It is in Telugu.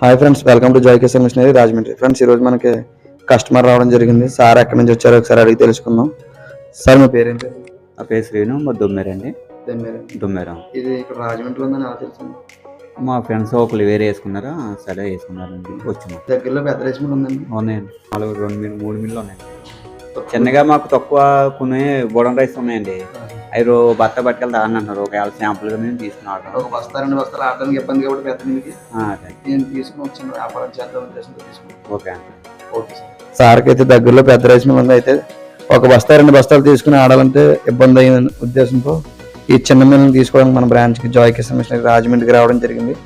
Hi friends, welcome to Jai Kisan machinery Rajahmundry. Friends, ఈరోజు మనకి కస్టమర్ రావడం జరిగింది. సార్ ఎక్కడి నుంచి వచ్చారో ఒకసారి అడిగి తెలుసుకుందాం. సార్, మీ పేరేంటి? నా పేరు శ్రీను, మా దుమ్మెరండి. దుమ్మెరం. ఇది ఇక్కడ రాజమండ్రిలో ఉందని ఎలా తెలుసు? మా ఫ్రెండ్స్ ఒకరు వేరే వేసుకున్నారా, సరే వేసుకున్నారండి. వచ్చిన దగ్గరలో పెద్ద రైస్ మిల్ ఉందండి. ఉన్నాయండి, 3 మిల్లు ఉన్నాయండి. చిన్నగా మాకు తక్కువ కొన్ని బోడం రైస్ ఉన్నాయండి. అవి బత్త పట్టుకెళ్తా అని అంటున్నారు. ఒకవేళ శాంపుల్గా మేము తీసుకున్నాడు. ఒక బస్తా 2 బస్తాలు ఆడడానికి ఇబ్బంది కాబట్టి పెద్ద మిల్కి అదే నేను తీసుకుని వచ్చాను. వ్యాపారం చేద్దాం ఉద్దేశంతో తీసుకున్నాను. ఓకే అండి. Okay sir. సార్కి అయితే దగ్గరలో పెద్ద రైస్ మిల్ ఉంది. అయితే ఒక బస్తా 2 బస్తాలు తీసుకుని ఆడాలంటే ఇబ్బంది అయిన ఉద్దేశంతో ఈ చిన్న మిల్ని తీసుకోవడానికి మన బ్రాంచ్కి జాయ్ కిసాన్ మిషనరీ రాజమండ్రికి రావడం జరిగింది.